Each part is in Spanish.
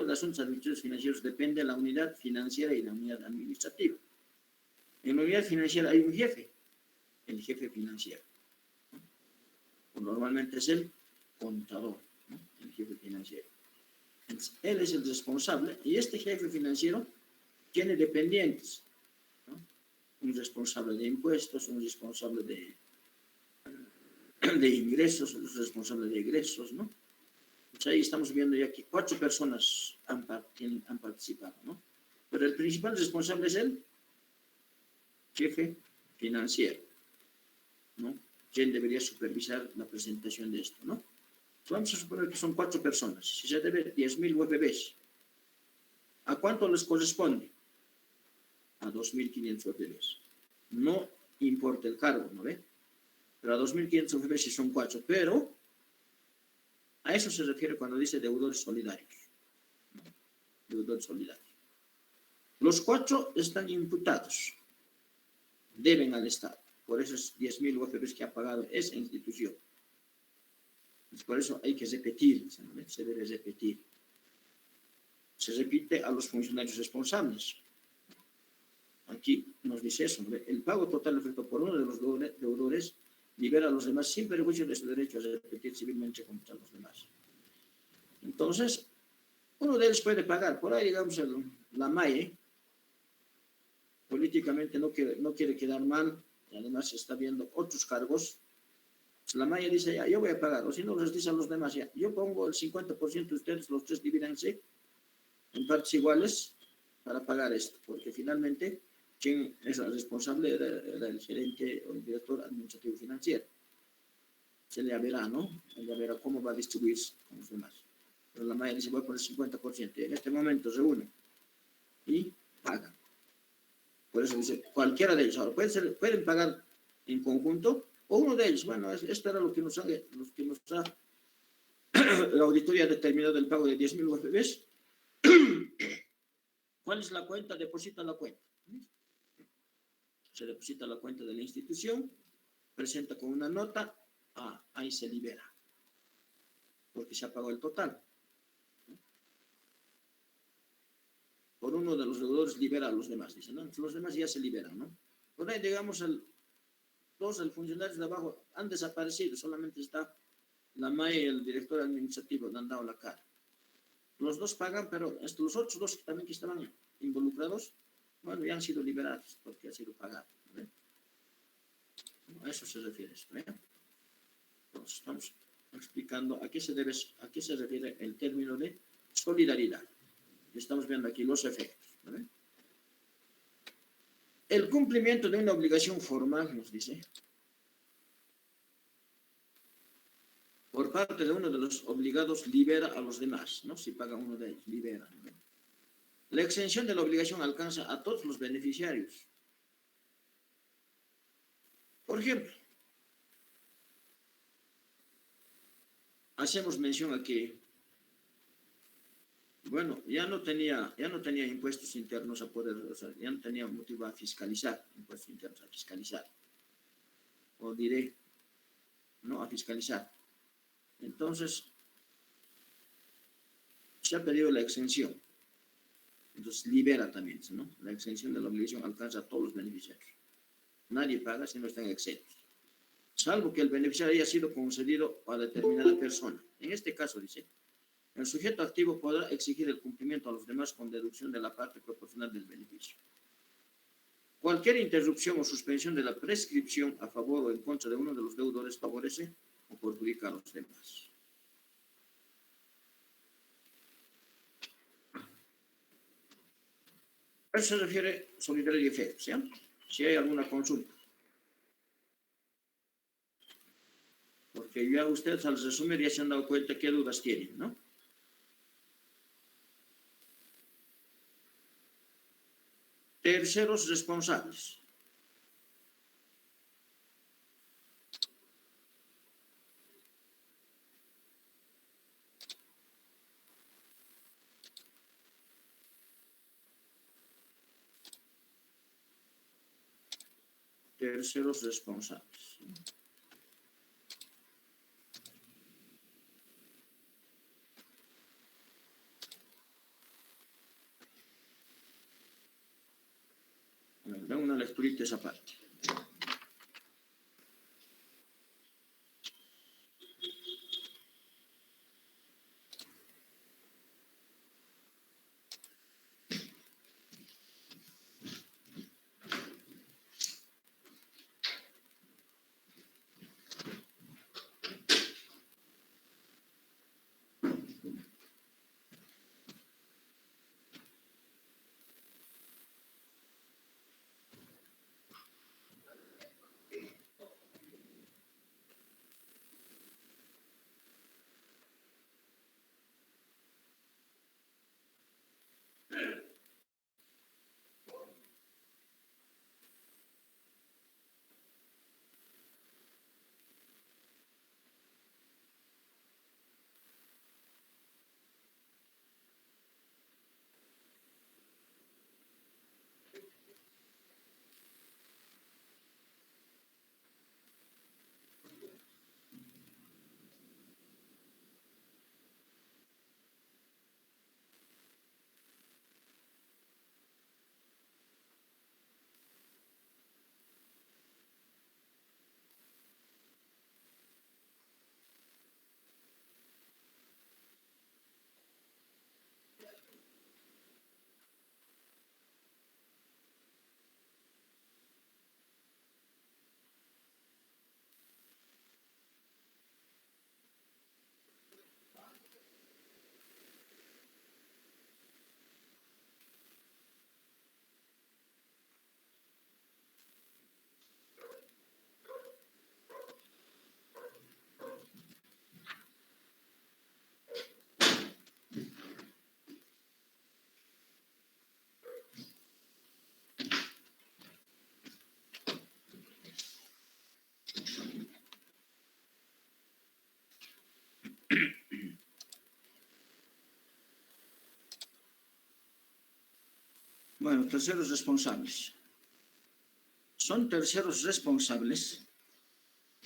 director de asuntos administrativos financieros depende de la unidad financiera y la unidad administrativa. En la unidad financiera hay un jefe, el jefe financiero. Normalmente es el contador, ¿no? El jefe financiero. Entonces, él es el responsable y este jefe financiero tiene dependientes, ¿no? Un responsable de impuestos, un responsable de ingresos, un responsable de egresos, ¿no? Entonces ahí estamos viendo ya que 4 personas han participado, ¿no? Pero el principal responsable es el jefe financiero, ¿no? Quien debería supervisar la presentación de esto, ¿no? Vamos a suponer que son 4 personas. Si se debe 10.000 UFBs, ¿a cuánto les corresponde? A 2.500 UFBs. No importa el cargo, ¿no ve? Pero a 2.500 UFBs si son 4, pero a eso se refiere cuando dice deudores solidarios, ¿no? Deudores solidarios. Los 4 están imputados, deben al Estado, por esos 10.000 UFBs que ha pagado esa institución. Entonces, por eso hay que repetir, ¿no? Se debe repetir. Se repite a los funcionarios responsables. Aquí nos dice eso, ¿no? El pago total efectuado por uno de los deudores libera a los demás sin perjuicio de su derecho a repetir civilmente contra los demás. Entonces, uno de ellos puede pagar. Por ahí, digamos, la MAE políticamente no quiere quedar mal, y además se está viendo otros cargos. La MAE dice, ya, yo voy a pagar, o si no les dice a los demás, ya, yo pongo el 50% de ustedes, los 3 divídanse en partes iguales para pagar esto, porque finalmente quien es el responsable era el gerente o el director administrativo financiero. Se le verá, ¿no? Ella verá cómo va a distribuirse con los demás. Pero la MAE dice, voy a poner 50%. En este momento se unen y pagan. Por eso dice, cualquiera de ellos. Ahora, pueden pagar en conjunto o uno de ellos. Bueno, esto era lo que nos ha la auditoría determinado el pago de 10.000 UFBs. ¿Cuál es la cuenta? Deposita la cuenta. Se deposita la cuenta de la institución, presenta con una nota, ahí se libera, porque se ha pagado el total. Por uno de los deudores libera a los demás, dicen, ¿no? Los demás ya se liberan, ¿no? Por ahí, digamos, los funcionarios de abajo han desaparecido, solamente está la MAE y el director administrativo, han dado la cara. Los 2 pagan, pero los otros 2 también que estaban involucrados, bueno, ya han sido liberados porque ha sido pagado, ¿no? A eso se refiere esto, ¿eh? Entonces, estamos explicando a qué se refiere el término de solidaridad. Estamos viendo aquí los efectos, ¿no? El cumplimiento de una obligación formal, nos dice, por parte de uno de los obligados libera a los demás, ¿no? Si paga uno de ellos, libera, ¿no? La exención de la obligación alcanza a todos los beneficiarios. Por ejemplo, hacemos mención a que, bueno, ya no tenía impuestos internos a poder, o sea, ya no tenía motivo a fiscalizar, impuestos internos a fiscalizar, o diré, no a fiscalizar. Entonces, se ha pedido la exención. Entonces, libera también, ¿no? La exención de la obligación alcanza a todos los beneficiarios. Nadie paga si no están exentos, salvo que el beneficiario haya sido concedido a determinada persona. En este caso, dice, el sujeto activo podrá exigir el cumplimiento a los demás con deducción de la parte proporcional del beneficio. Cualquier interrupción o suspensión de la prescripción a favor o en contra de uno de los deudores favorece o perjudica a los demás. A eso se refiere solidaridad y efectos, ¿sí? Si hay alguna consulta. Porque ya ustedes al resumir ya se han dado cuenta qué dudas tienen, ¿no? Terceros responsables. Terceros responsables. Da una lecturita esa parte. Bueno, terceros responsables. Son terceros responsables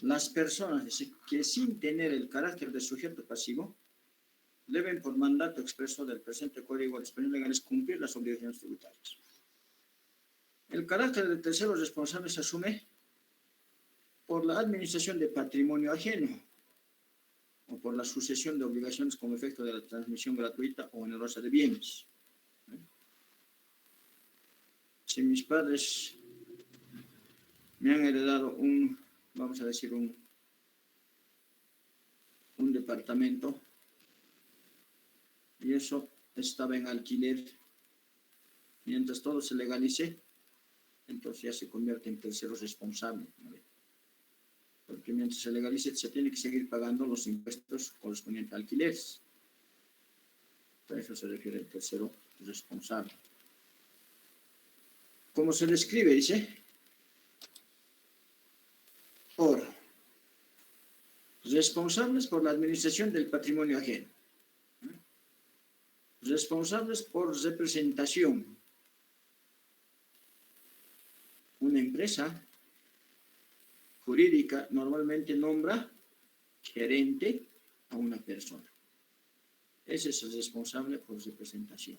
las personas que sin tener el carácter de sujeto pasivo deben por mandato expreso del presente Código de Disposiciones Legales cumplir las obligaciones tributarias. El carácter de terceros responsables se asume por la administración de patrimonio ajeno o por la sucesión de obligaciones como efecto de la transmisión gratuita o onerosa de bienes. Si mis padres me han heredado vamos a decir, un departamento y eso estaba en alquiler, mientras todo se legalice, entonces ya se convierte en tercero responsable, ¿no? Porque mientras se legalice se tiene que seguir pagando los impuestos correspondientes a alquileres. A eso se refiere el tercero responsable. ¿Cómo se describe? Dice, responsables por la administración del patrimonio ajeno, responsables por representación. Una empresa jurídica normalmente nombra gerente a una persona. Ese es el responsable por representación.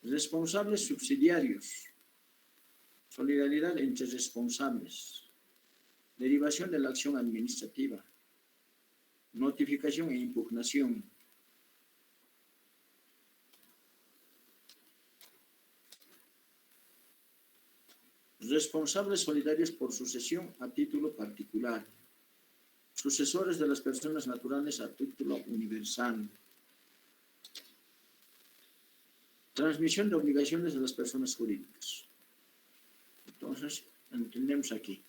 Responsables subsidiarios. Solidaridad entre responsables. Derivación de la acción administrativa. Notificación e impugnación. Responsables solidarios por sucesión a título particular. Sucesores de las personas naturales a título universal. Transmisión de obligaciones de las personas jurídicas. Entonces, entendemos aquí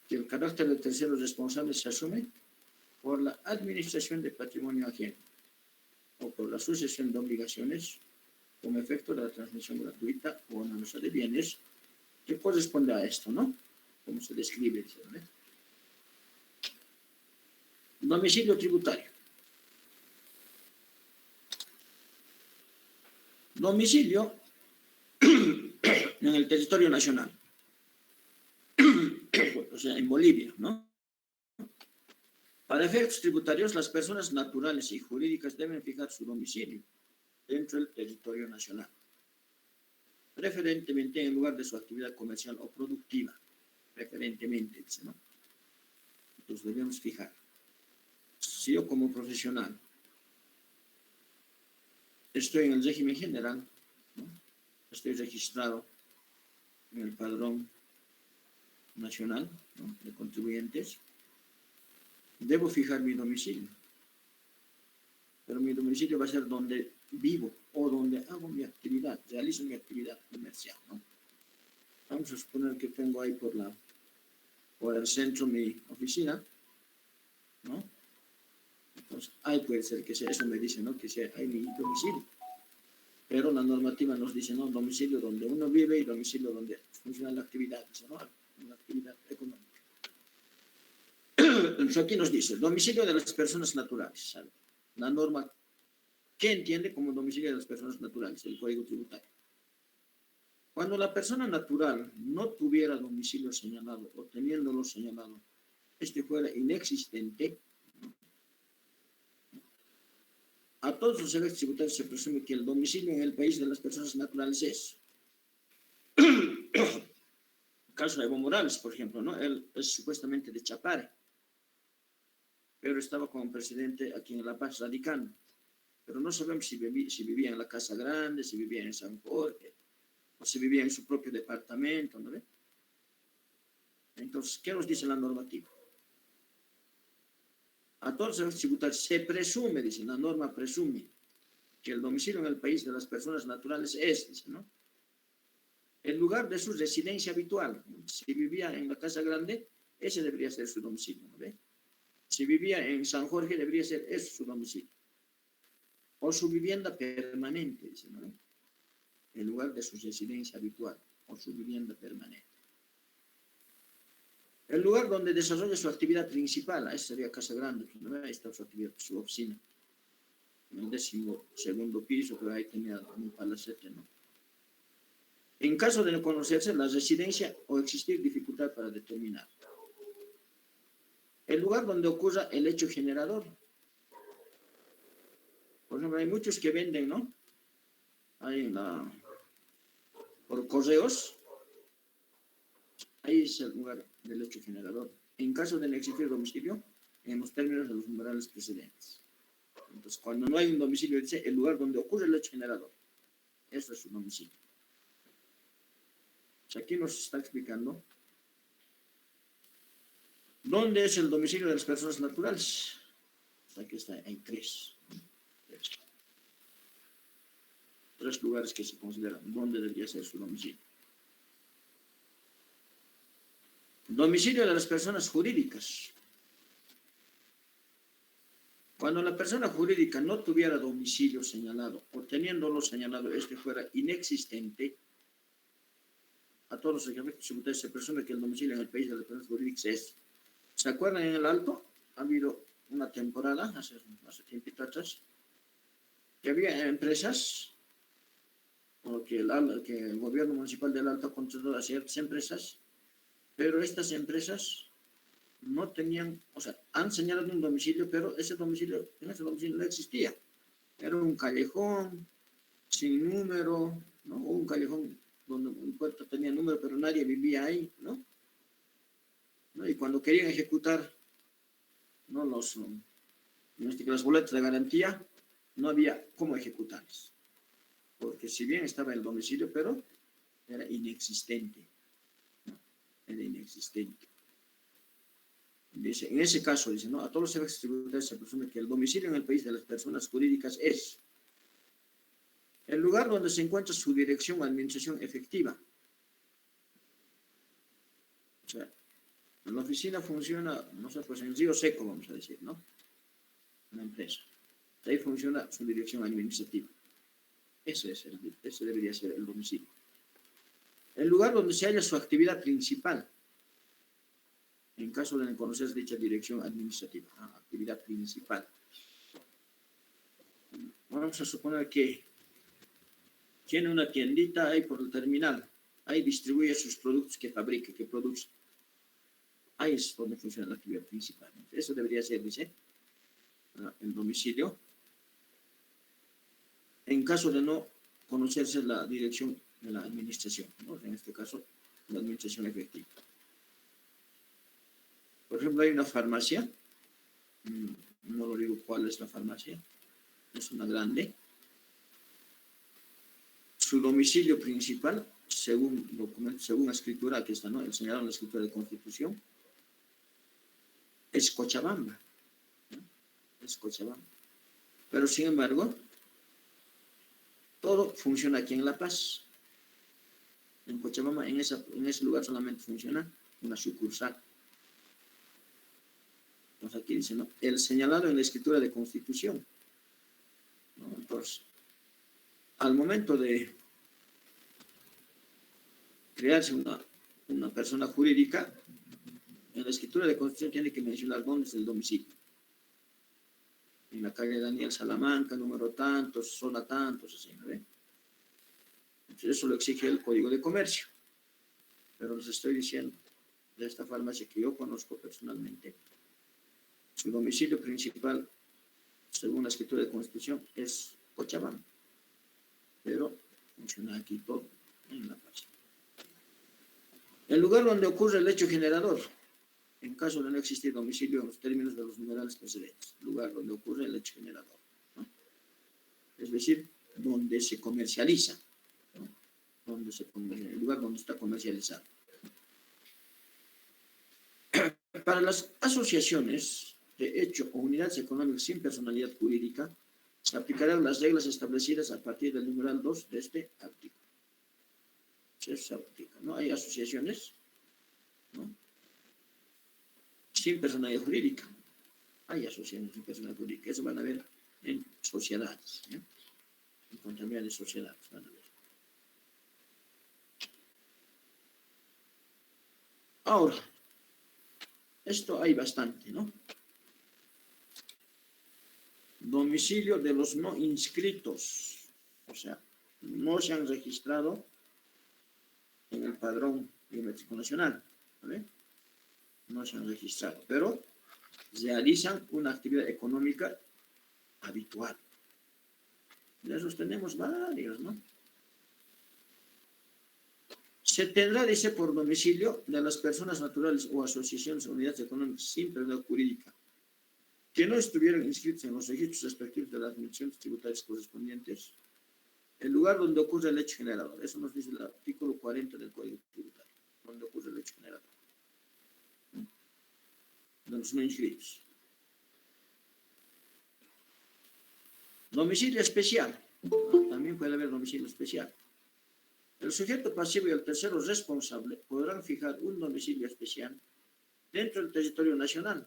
que el carácter de terceros responsables se asume por la administración de patrimonio ajeno o por la sucesión de obligaciones como efecto de la transmisión gratuita o onerosa de bienes que corresponde a esto, ¿no? Como se describe, ¿no? Domicilio tributario. Domicilio en el territorio nacional. O sea, en Bolivia, ¿no? Para efectos tributarios, las personas naturales y jurídicas deben fijar su domicilio dentro del territorio nacional. preferentemente en el lugar de su actividad comercial o productiva. Preferentemente, dice, ¿no? Entonces debemos fijar. Si yo como profesional estoy en el régimen general, ¿no? Estoy registrado en el padrón nacional, ¿no?, de contribuyentes, debo fijar mi domicilio. Pero mi domicilio va a ser donde vivo o donde hago mi actividad, realizo mi actividad comercial, ¿no? Vamos a suponer que tengo ahí por el centro mi oficina, ¿no? Entonces, ahí puede ser que sea, eso me dice, ¿no?, que sea ahí mi domicilio. Pero la normativa nos dice, ¿no?, domicilio donde uno vive y domicilio donde funciona la actividad, ¿no?, la actividad económica. Entonces aquí nos dice, domicilio de las personas naturales, ¿sabe? La norma, ¿qué entiende como domicilio de las personas naturales? El Código Tributario. Cuando la persona natural no tuviera domicilio señalado o teniéndolo señalado, este fuera inexistente, a todos los efectos tributarios se presume que el domicilio en el país de las personas naturales es. El caso de Evo Morales, por ejemplo, ¿no? Él es supuestamente de Chapare, pero estaba como presidente aquí en La Paz radicando. Pero no sabemos si vivía en la Casa Grande, si vivía en San Jorge, o si vivía en su propio departamento, ¿no ve? Entonces, ¿qué nos dice la normativa? A todos los efectos tributarios se presume, dice, la norma presume que el domicilio en el país de las personas naturales es, dice, ¿no?, el lugar de su residencia habitual. Si vivía en la Casa Grande, ese debería ser su domicilio, ¿no ve? Si vivía en San Jorge, debería ser eso su domicilio. O su vivienda permanente, dice, ¿no ve? El lugar de su residencia habitual o su vivienda permanente. El lugar donde desarrolla su actividad principal, ahí sería Casa Grande, ¿no? Ahí está su actividad, su oficina. En el 12º piso, pero ahí tenía un palacete, ¿no? En caso de no conocerse la residencia o existir dificultad para determinar. El lugar donde ocurra el hecho generador. Por ejemplo, hay muchos que venden, ¿no? Ahí por correos. Ahí es el lugar del hecho generador. En caso de no existir domicilio, en los términos de los numerales precedentes. Entonces, cuando no hay un domicilio, dice el lugar donde ocurre el hecho generador. Eso es su domicilio. O sea, aquí nos está explicando dónde es el domicilio de las personas naturales. Aquí está, hay tres lugares que se consideran dónde debería ser su domicilio. Domicilio de las personas jurídicas. Cuando la persona jurídica no tuviera domicilio señalado o teniéndolo señalado este fuera inexistente, a todos los efectos tributarios se presume que el domicilio en el país de las personas jurídicas es. ¿Se acuerdan en el Alto? Ha habido una temporada, hace tiempito atrás, que había empresas, o que el gobierno municipal del Alto controló a ciertas empresas, pero estas empresas no tenían, o sea, han señalado un domicilio, pero en ese domicilio no existía. Era un callejón sin número, ¿no? O un callejón donde un puerto tenía número, pero nadie vivía ahí, ¿no? Y cuando querían ejecutar, ¿no?, las boletas de garantía, no había cómo ejecutarlas. Porque si bien estaba el domicilio, pero era inexistente, ¿no? Era inexistente. Dice, en ese caso, dice, ¿no?, a todos los efectos tributarios se presume que el domicilio en el país de las personas jurídicas es el lugar donde se encuentra su dirección o administración efectiva. O sea, la oficina funciona, no sé, pues en Río Seco, vamos a decir, ¿no? Una empresa. Ahí funciona su dirección administrativa. Ese debería ser el domicilio. El lugar donde se halla su actividad principal, en caso de no conocer dicha dirección administrativa, actividad principal. Vamos a suponer que tiene una tiendita ahí por el terminal, ahí distribuye sus productos que fabrica, que produce. Ahí es donde funciona la actividad principal. Eso debería ser, dice, el domicilio. En caso de no conocerse la dirección de la administración, ¿no? En este caso, la administración efectiva. Por ejemplo, hay una farmacia, no lo digo cuál es la farmacia, es una grande. Su domicilio principal, según documento, según la escritura, aquí está, ¿no? El señalado en la escritura de Constitución, es Cochabamba, ¿no? Es Cochabamba. Pero sin embargo, todo funciona aquí en La Paz. En Cochabamba, en ese lugar solamente funciona una sucursal. Entonces aquí dice, ¿no? El señalado en la escritura de Constitución, ¿no? Entonces, al momento de crearse una persona jurídica, en la escritura de Constitución tiene que mencionar dónde es el domicilio. En la calle Daniel Salamanca, número tantos, zona tantos, así, ¿no ve? Entonces eso lo exige el Código de Comercio. Pero les estoy diciendo, de esta farmacia que yo conozco personalmente, su domicilio principal, según la escritura de Constitución, es Cochabamba. Pero funciona aquí todo, en La Paz. El lugar donde ocurre el hecho generador, en caso de no existir domicilio en los términos de los numerales precedentes, lugar donde ocurre el hecho generador, ¿no? Es decir, donde se comercializa, ¿no? El lugar donde está comercializado. Para las asociaciones de hecho o unidades económicas sin personalidad jurídica, se aplicarán las reglas establecidas a partir del numeral 2 de este artículo. Se aplica, ¿no? Hay asociaciones, ¿no? Sin personalidad jurídica. Hay asociaciones sin personalidad jurídica. Eso van a ver en sociedades, ¿eh? En contabilidad de sociedades van a ver. Ahora, esto hay bastante, ¿no? Domicilio de los no inscritos, o sea, no se han registrado en el padrón biométrico nacional, ¿vale? No se han registrado, pero realizan una actividad económica habitual. De esos tenemos varios, ¿no? Se tendrá, dice, por domicilio de las personas naturales o asociaciones o unidades económicas sin personalidad jurídica que no estuvieran inscritos en los registros respectivos de las administraciones tributarias correspondientes, el lugar donde ocurre el hecho generador. Eso nos dice el artículo 40 del Código Tributario, donde ocurre el hecho generador. De los no inscritos. Domicilio especial. También puede haber domicilio especial. El sujeto pasivo y el tercero responsable podrán fijar un domicilio especial dentro del territorio nacional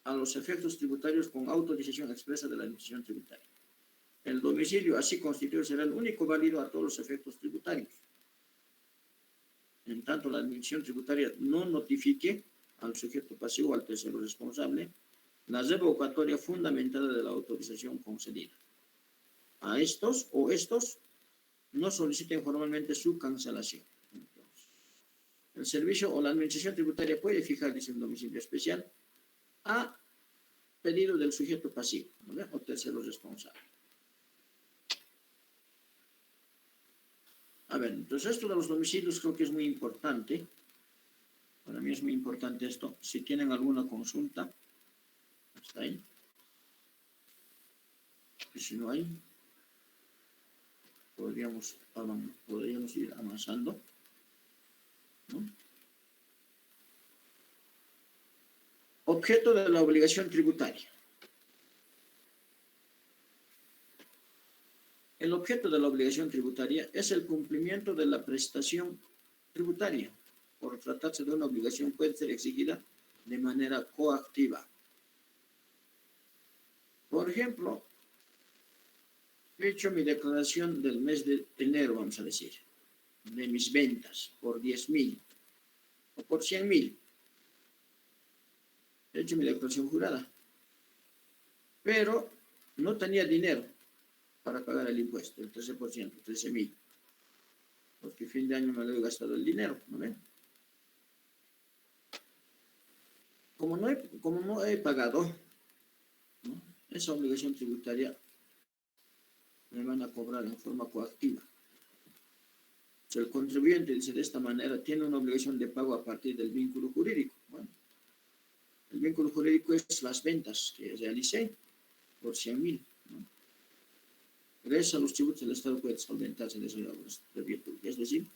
a los efectos tributarios con autorización expresa de la administración tributaria. El domicilio así constituido será el único válido a todos los efectos tributarios. En tanto, la administración tributaria no notifique al sujeto pasivo o al tercero responsable la revocatoria fundamentada de la autorización concedida. A estos no soliciten formalmente su cancelación. Entonces, el servicio o la administración tributaria puede fijar, dice, un domicilio especial a pedido del sujeto pasivo, ¿no? O tercero responsable. A ver, entonces esto de los domicilios creo que es muy importante. Para mí es muy importante esto. Si tienen alguna consulta, hasta ahí. Y si no hay, podríamos ir avanzando, ¿no? Objeto de la obligación tributaria. El objeto de la obligación tributaria es el cumplimiento de la prestación tributaria. Por tratarse de una obligación, puede ser exigida de manera coactiva. Por ejemplo, he hecho mi declaración del mes de enero, vamos a decir, de mis ventas por 10.000 o por 100.000. He hecho mi declaración jurada, pero no tenía dinero para pagar el impuesto, el 13%, 13.000, porque fin de año me lo he gastado el dinero, ¿no ven? Como no he pagado, ¿no?, esa obligación tributaria, me van a cobrar en forma coactiva. Si el contribuyente dice de esta manera, tiene una obligación de pago a partir del vínculo jurídico. Bueno, el vínculo jurídico es las ventas que realicé por 100.000, ¿no? Gracias a los tributos, el Estado puede solventarse de esas obras de virtud. Es decir,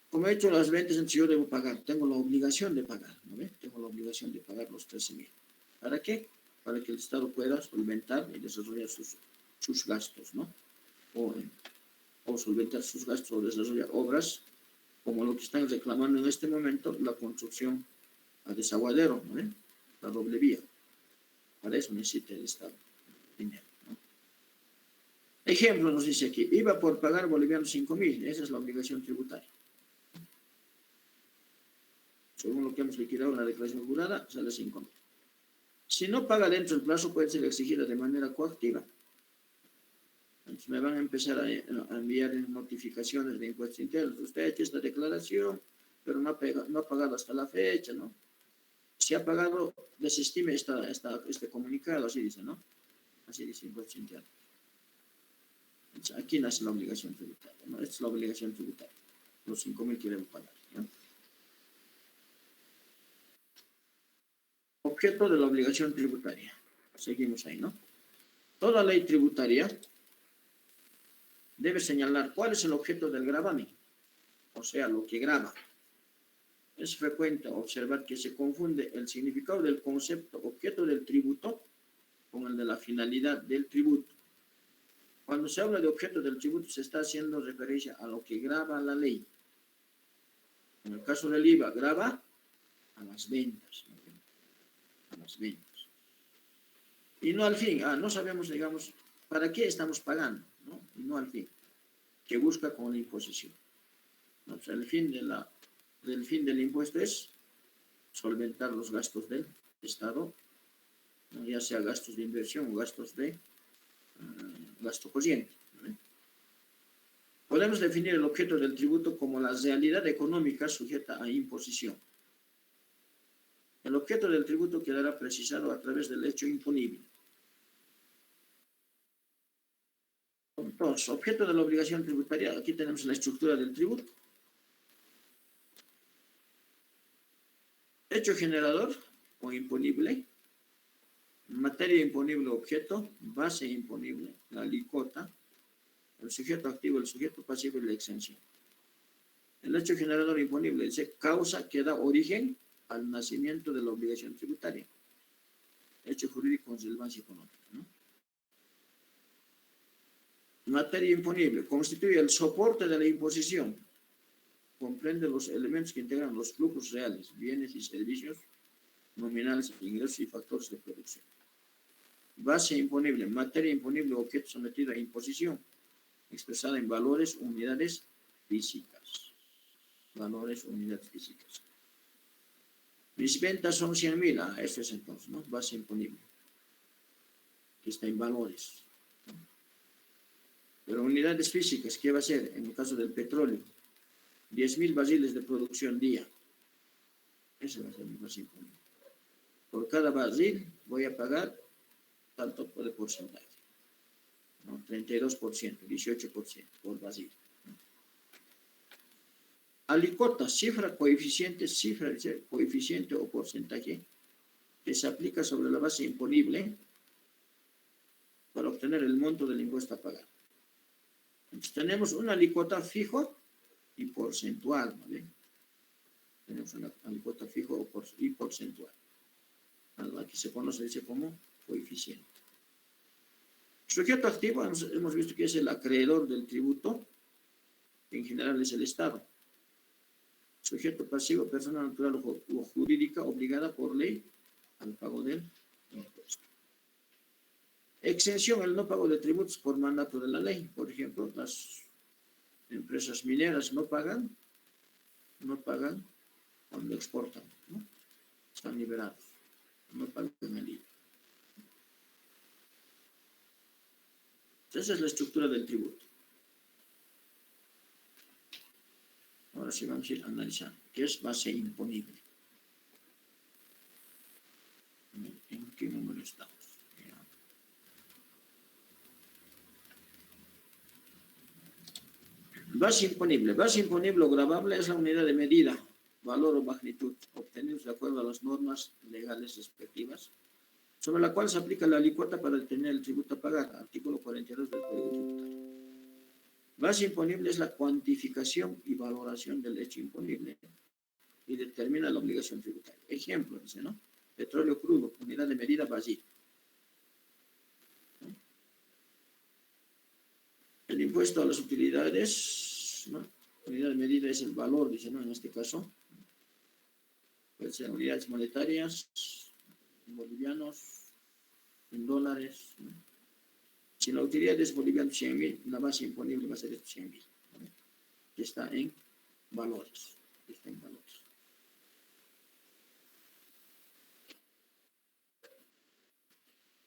como he hecho las ventas, entonces yo debo pagar, tengo la obligación de pagar, ¿no ve? Tengo la obligación de pagar los 13.000. ¿Para qué? Para que el Estado pueda solventar y desarrollar sus gastos, ¿no? O solventar sus gastos o desarrollar obras como lo que están reclamando en este momento, la construcción a desaguadero, ¿no ve? La doble vía. Para eso necesita el Estado dinero, ¿no? Ejemplo nos dice aquí, iba por pagar bolivianos 5.000, esa es la obligación tributaria. Según lo que hemos liquidado en la declaración jurada, sale 5.000. Si no paga dentro del plazo, puede ser exigida de manera coactiva. Entonces me van a empezar a enviar notificaciones de impuestos internos. Usted ha hecho esta declaración, pero no ha pagado hasta la fecha, ¿no? Si ha pagado, desestime este comunicado, así dice, ¿no? Así dice impuestos internos. Entonces, aquí nace la obligación tributaria, ¿no? Esta es la obligación tributaria. Los 5.000 que debo pagar, ¿no? Objeto de la obligación tributaria. Seguimos ahí, ¿no? Toda ley tributaria debe señalar cuál es el objeto del gravamen, o sea, lo que grava. Es frecuente observar que se confunde el significado del concepto objeto del tributo con el de la finalidad del tributo. Cuando se habla de objeto del tributo, se está haciendo referencia a lo que grava la ley. En el caso del IVA, grava a las ventas, ¿no? A las ventas. Y no al fin, no sabemos, digamos, para qué estamos pagando, ¿no? Y no al fin, que busca con la imposición, ¿no? O sea, el fin del impuesto es solventar los gastos del Estado, ¿no? Ya sea gastos de inversión o gastos de gasto corriente, ¿no? Podemos definir el objeto del tributo como la realidad económica sujeta a imposición. El objeto del tributo quedará precisado a través del hecho imponible. Entonces, objeto de la obligación tributaria, aquí tenemos la estructura del tributo. Hecho generador o imponible, materia imponible objeto, base imponible, la alícuota, el sujeto activo, el sujeto pasivo y la exención. El hecho generador imponible dice causa que da origen al nacimiento de la obligación tributaria. Hecho jurídico con relevancia económica, ¿no? Materia imponible constituye el soporte de la imposición. Comprende los elementos que integran los flujos reales, bienes y servicios, nominales, ingresos y factores de producción. Base imponible, materia imponible, objeto sometido a imposición, expresada en valores, unidades físicas. Valores, unidades físicas. Mis ventas son 100.000, eso es entonces, ¿no? Base imponible, que está en valores, ¿no? Pero unidades físicas, ¿qué va a ser? En el caso del petróleo, 10.000 barriles de producción día. Ese va a ser mi base imponible. Por cada barril voy a pagar tanto de porcentaje, ¿no? 32%, 18% por barril, ¿no? Alícuota, cifra, coeficiente o porcentaje que se aplica sobre la base imponible para obtener el monto del impuesto a pagar. Entonces, tenemos una alícuota fijo y porcentual, ¿vale? Tenemos una alícuota fijo y porcentual, a la que se conoce como coeficiente. Sujeto activo, hemos visto que es el acreedor del tributo, que en general es el Estado. Sujeto pasivo, persona natural o jurídica obligada por ley al pago del impuesto. Exención, el no pago de tributos por mandato de la ley. Por ejemplo, las empresas mineras no pagan cuando exportan, ¿no? Están liberados, no pagan el IVA. Esa es la estructura del tributo. Ahora sí vamos a ir analizando qué es base imponible. ¿En qué número estamos? Base imponible. Base imponible o gravable es la unidad de medida, valor o magnitud obtenidos de acuerdo a las normas legales respectivas, sobre la cual se aplica la alícuota para determinar el tributo a pagar, artículo 42 del Código Tributario. Base imponible es la cuantificación y valoración del hecho imponible y determina la obligación tributaria. Ejemplo, dice, ¿no? Petróleo crudo, unidad de medida barril. El impuesto a las utilidades, ¿no? Unidad de medida es el valor, dice, ¿no? En este caso, puede ser unidades monetarias, en bolivianos, en dólares, ¿no? Si la utilidad es boliviano 100.000, la base imponible va a ser 100.000, ¿no? Que está en valores,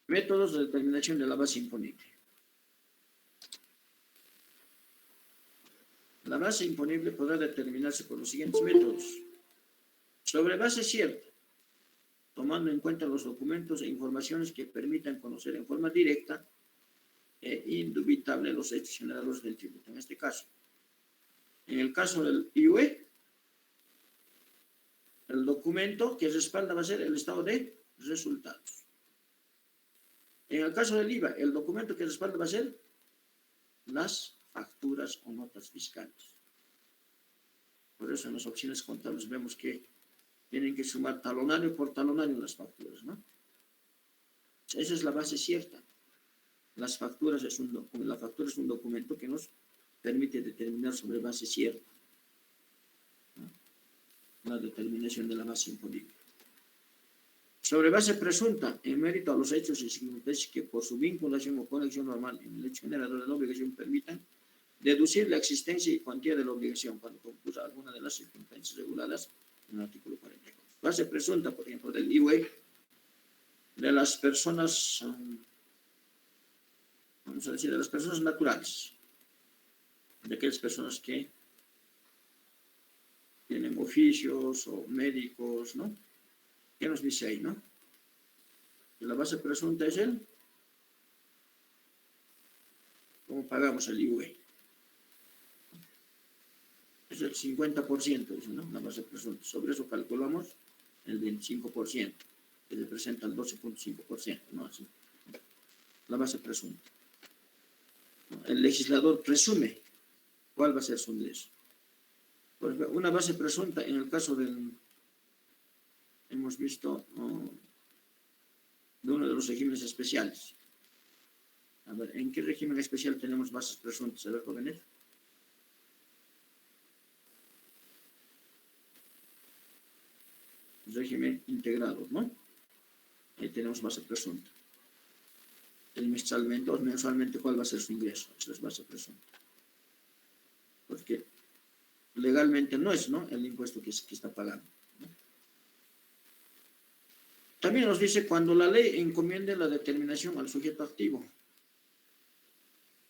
Métodos de determinación de la base imponible. La base imponible podrá determinarse por los siguientes métodos. Sobre base cierta, tomando en cuenta los documentos e informaciones que permitan conocer en forma directa e indubitable los hechos generadores del tributo. En este caso, en el caso del IUE, el documento que respalda va a ser el estado de resultados. En el caso del IVA, el documento que respalda va a ser las facturas o notas fiscales. Por eso en las oficinas contables vemos que tienen que sumar talonario por talonario las facturas, ¿no? Esa es la base cierta. La factura es un documento que nos permite determinar sobre base cierta, ¿no? La determinación de la base imponible. Sobre base presunta, en mérito a los hechos y circunstancias que por su vinculación o conexión normal en el hecho generador de la obligación permitan deducir la existencia y cuantía de la obligación cuando concurra alguna de las circunstancias reguladas en el artículo 44. Base presunta, por ejemplo, del IUE, de las personas, vamos a decir, de las personas naturales, de aquellas personas que tienen oficios o médicos, ¿no? ¿Qué nos dice ahí, no? Que la base presunta es el, ¿cómo pagamos el IUE? Es el 50%, dice, ¿no? La base presunta. Sobre eso calculamos el 25%, que representa el 12.5%, ¿no? Así. La base presunta. El legislador presume cuál va a ser su ingreso. Por ejemplo, una base presunta en el caso del, hemos visto, de uno de los regímenes especiales. A ver, ¿en qué régimen especial tenemos bases presuntas? A ver, jóvenes. Régimen integrado, ¿no? Ahí tenemos base presunta. Trimestralmente o mensualmente, ¿cuál va a ser su ingreso? Eso es base presunta. Porque legalmente no es, ¿no?, el impuesto que está pagando, ¿no? También nos dice cuando la ley encomiende la determinación al sujeto activo,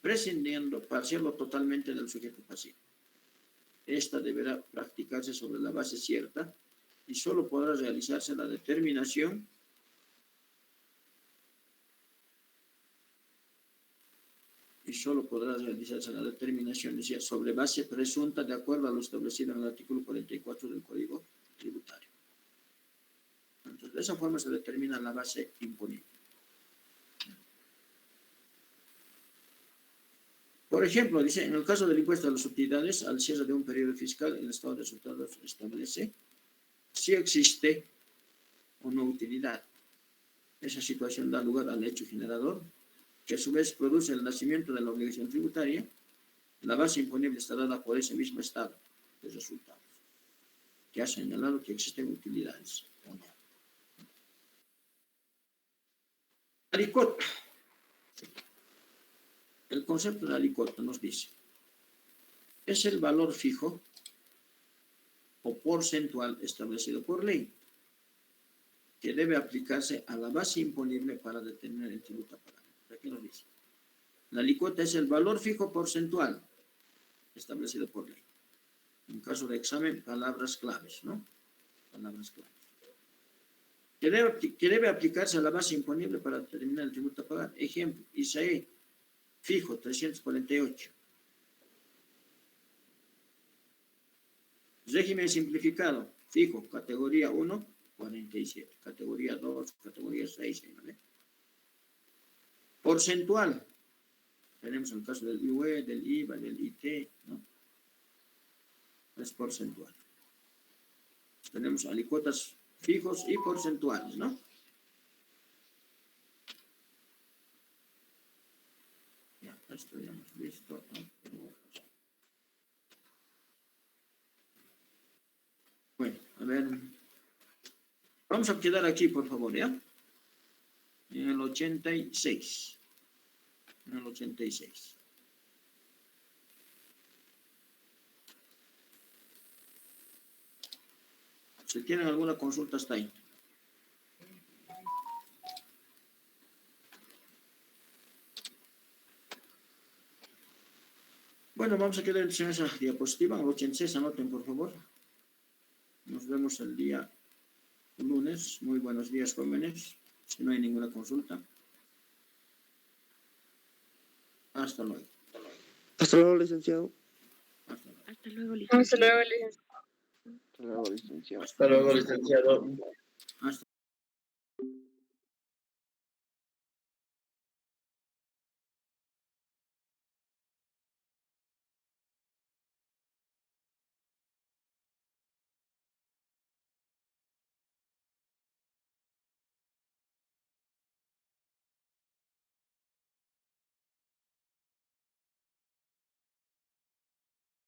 prescindiendo parcial o totalmente del sujeto pasivo. Esta deberá practicarse sobre la base cierta y solo podrá realizarse la determinación decía, sobre base presunta de acuerdo a lo establecido en el artículo 44 del Código Tributario. Entonces, de esa forma se determina la base imponible. Por ejemplo, dice, en el caso del impuesto a las utilidades, al cierre de un periodo fiscal, el estado de resultados establece si existe o no utilidad. Esa situación da lugar al hecho generador, que a su vez produce el nacimiento de la obligación tributaria. La base imponible está dada por ese mismo estado de resultados, que ha señalado que existen utilidades. Alícuota. El concepto de alícuota nos dice, es el valor fijo o porcentual establecido por ley, que debe aplicarse a la base imponible para determinar el tributo a pagar. Aquí nos dice, la alícuota es el valor fijo porcentual establecido por ley. En caso de examen, palabras claves, ¿no? Palabras claves. Que debe aplicarse a la base imponible para determinar el tributo a pagar. Ejemplo, ISAE fijo 348. Régimen simplificado, fijo, categoría 1, 47. Categoría 2, categoría 6. ¿Vale? Porcentual. Tenemos el caso del IUE, del IVA, del IT, ¿no? Es porcentual. Tenemos alícuotas fijos y porcentuales, ¿no? Ya, esto ya hemos visto. Bueno, a ver. Vamos a quedar aquí, por favor, ¿ya? En el 86. En el 86. Si tienen alguna consulta, está ahí. Bueno, vamos a quedar en esa diapositiva. En el 86, anoten, por favor. Nos vemos el día lunes. Muy buenos días, jóvenes. Si no hay ninguna consulta. Hasta luego. Hasta luego, licenciado. Hasta luego. Hasta luego, licenciado. Hasta luego, licenciado. Hasta luego, licenciado. Hasta